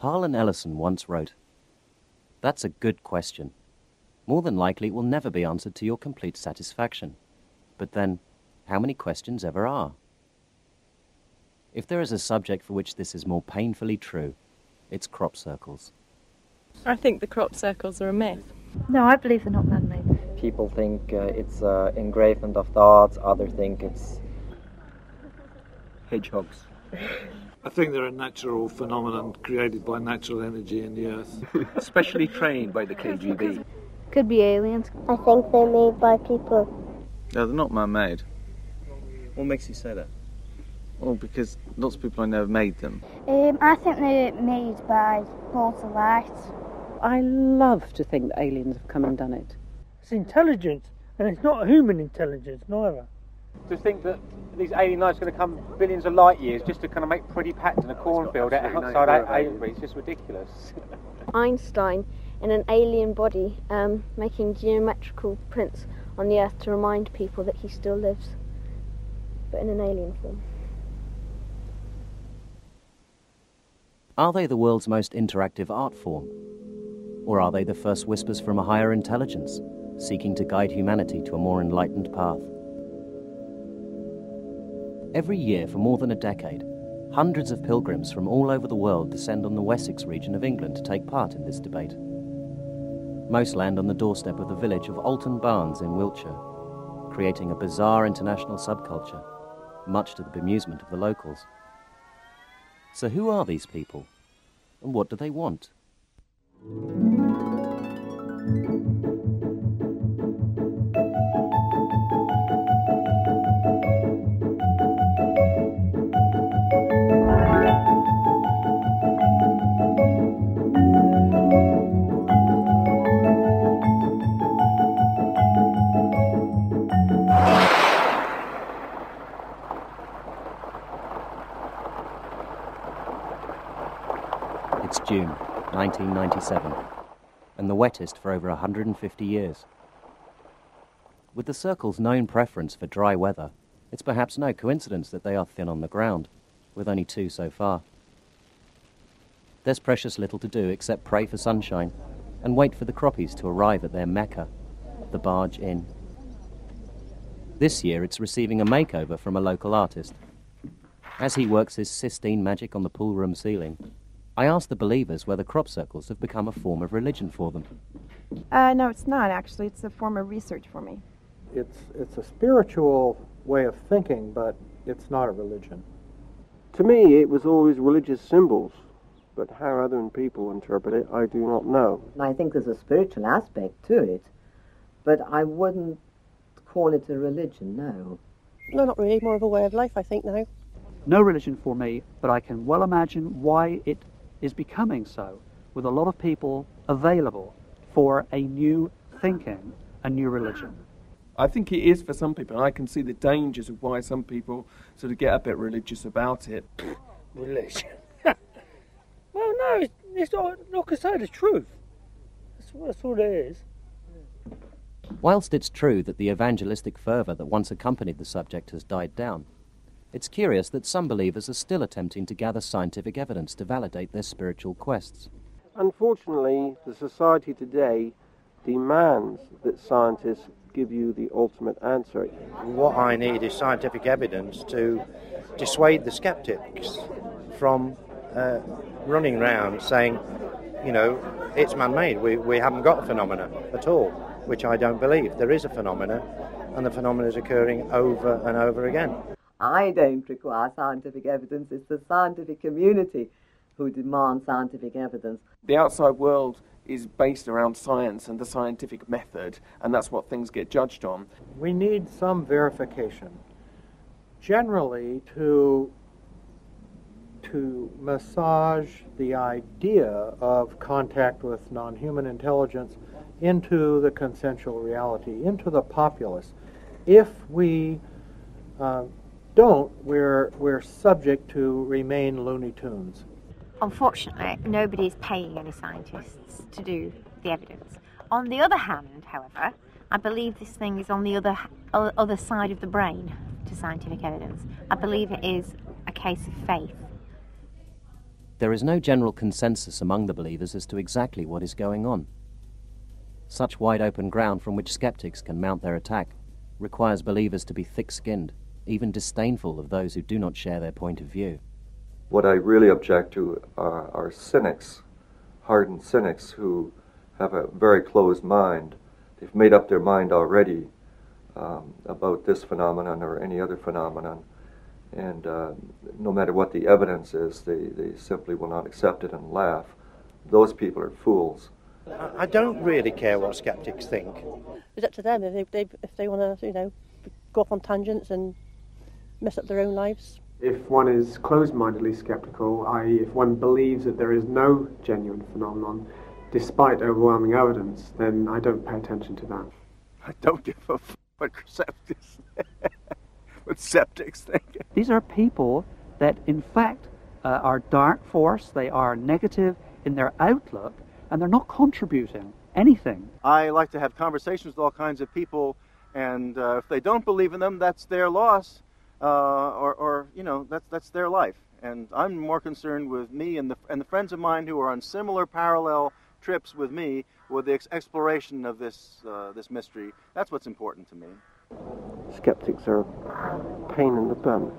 Harlan Ellison once wrote, "That's a good question. More than likely it will never be answered to your complete satisfaction. But then, how many questions ever are?" If there is a subject for which this is more painfully true, it's crop circles. I think the crop circles are a myth. No, I believe they're not man-made. People think it's engraving of the art, others think it's hedgehogs. I think they're a natural phenomenon created by natural energy in the earth. Specially trained by the KGB. Could be aliens. I think they're made by people. No, they're not man-made. What makes you say that? Well, because lots of people I know have made them. I think they're made by bolts of light. I love to think that aliens have come and done it. It's intelligence, and it's not human intelligence, neither. To think that these alien lights are going to come billions of light years just to kind of make pretty patches in a cornfield outside Avery, it's just ridiculous. Einstein in an alien body making geometrical prints on the earth to remind people that he still lives, but in an alien form. Are they the world's most interactive art form? Or are they the first whispers from a higher intelligence, seeking to guide humanity to a more enlightened path? Every year for more than a decade, hundreds of pilgrims from all over the world descend on the Wessex region of England to take part in this debate. Most land on the doorstep of the village of Alton Barnes in Wiltshire, creating a bizarre international subculture, much to the bemusement of the locals. So who are these people, and what do they want? It's June 1997, and the wettest for over 150 years. With the circle's known preference for dry weather, it's perhaps no coincidence that they are thin on the ground, with only 2 so far. There's precious little to do except pray for sunshine and wait for the Croppies to arrive at their Mecca, the Barge Inn. This year it's receiving a makeover from a local artist. As he works his Sistine magic on the pool room ceiling, I asked the believers whether crop circles have become a form of religion for them. No, it's not, actually. It's a form of research for me. It's a spiritual way of thinking, but it's not a religion. To me, it was always religious symbols, but how other people interpret it, I do not know. I think there's a spiritual aspect to it, but I wouldn't call it a religion, no. No, not really. More of a way of life, I think, now. No religion for me, but I can well imagine why it is becoming so, with a lot of people available for a new thinking, a new religion. I think it is for some people, and I can see the dangers of why some people sort of get a bit religious about it. Religion? Well, no, it's not to say the truth. That's what it is. Whilst it's true that the evangelistic fervour that once accompanied the subject has died down, it's curious that some believers are still attempting to gather scientific evidence to validate their spiritual quests. Unfortunately, the society today demands that scientists give you the ultimate answer. What I need is scientific evidence to dissuade the skeptics from running around saying, you know, it's man-made. We haven't got a phenomena at all, which I don't believe. There is a phenomena, and the phenomena is occurring over and over again. I don't require scientific evidence. It's the scientific community who demand scientific evidence. The outside world is based around science and the scientific method, and that's what things get judged on. We need some verification. Generally, to massage the idea of contact with non-human intelligence into the consensual reality, into the populace. If we don't, we're subject to remain Looney Tunes. Unfortunately, nobody's paying any scientists to do the evidence. On the other hand, however, I believe this thing is on the other side of the brain to scientific evidence. I believe it is a case of faith. There is no general consensus among the believers as to exactly what is going on. Such wide open ground from which skeptics can mount their attack requires believers to be thick-skinned, even disdainful of those who do not share their point of view. What I really object to are cynics, hardened cynics who have a very closed mind. They've made up their mind already about this phenomenon or any other phenomenon, and no matter what the evidence is, they simply will not accept it and laugh. Those people are fools. I don't really care what skeptics think. It's up to them if they want to, go off on tangents and mess up their own lives. If one is closed-mindedly skeptical, i.e. if one believes that there is no genuine phenomenon, despite overwhelming evidence, then I don't pay attention to that. I don't give a f*** what skeptics think. These are people that, in fact, are dark force, they are negative in their outlook, and they're not contributing anything. I like to have conversations with all kinds of people, and if they don't believe in them, that's their loss, or that's their life. And I'm more concerned with me and the friends of mine who are on similar parallel trips with me, with the exploration of this mystery. That's what's important to me. Skeptics are a pain in the bum.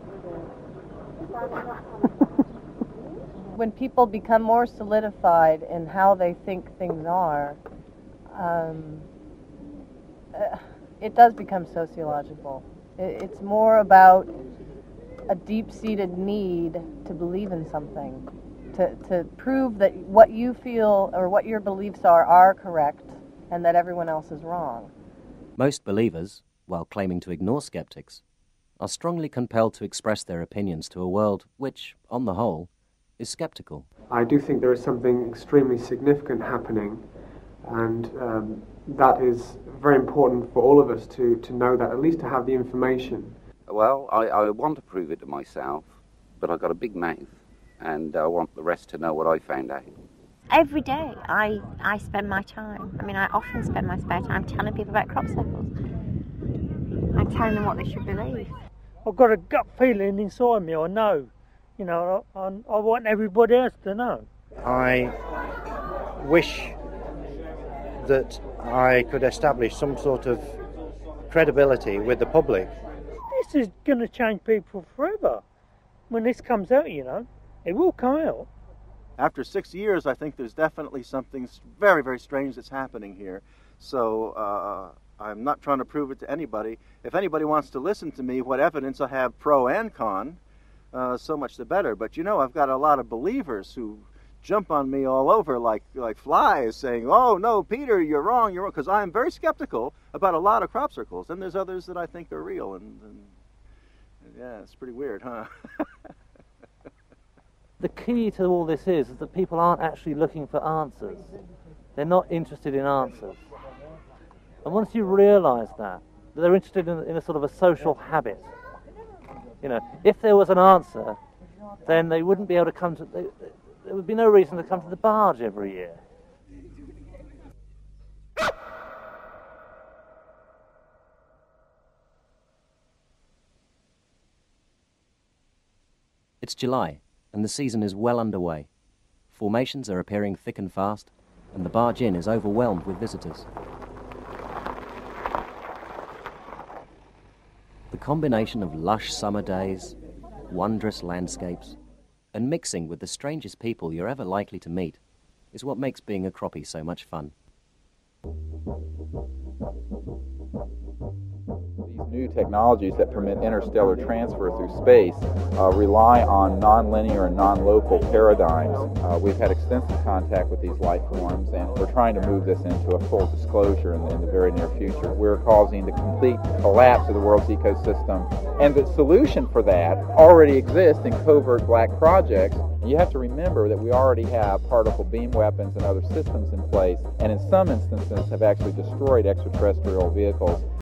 When people become more solidified in how they think things are, it does become sociological. It's more about a deep-seated need to believe in something, to prove that what you feel or what your beliefs are correct and that everyone else is wrong. Most believers, while claiming to ignore skeptics, are strongly compelled to express their opinions to a world which, on the whole, is skeptical. I do think there is something extremely significant happening, and that is very important for all of us to know that, at least to have the information. Well, I want to prove it to myself, but I've got a big mouth, and I want the rest to know what I found out. Every day I spend my time, I often spend my spare time telling people about crop circles. I'm telling them what they should believe. I've got a gut feeling inside me, I know. I want everybody else to know. I wish that I could establish some sort of credibility with the public. This is going to change people forever. When this comes out, it will come out. After 6 years, I think there's definitely something very, very strange that's happening here. So I'm not trying to prove it to anybody. If anybody wants to listen to me, what evidence I have pro and con, so much the better. But I've got a lot of believers who jump on me all over like flies, saying, "Oh no, Peter, you're wrong," because I am very skeptical about a lot of crop circles, and there's others that I think are real, and yeah, it's pretty weird, huh? The key to all this is that people aren't actually looking for answers. They're not interested in answers. And once you realise that they're interested in a sort of a social habit. If there was an answer, then they wouldn't be able to come to... There would be no reason to come to the barge every year. It's July, and the season is well underway. Formations are appearing thick and fast, and the barge inn is overwhelmed with visitors. The combination of lush summer days, wondrous landscapes, and mixing with the strangest people you're ever likely to meet is what makes being a croppie so much fun. These new technologies that permit interstellar transfer through space rely on nonlinear and non-local paradigms. We've had extensive contact with these life forms, and we're trying to move this into a full disclosure in the very near future. We're causing the complete collapse of the world's ecosystem, and the solution for that already exists in covert black projects. And you have to remember that we already have particle beam weapons and other systems in place, and in some instances have actually destroyed extraterrestrial vehicles.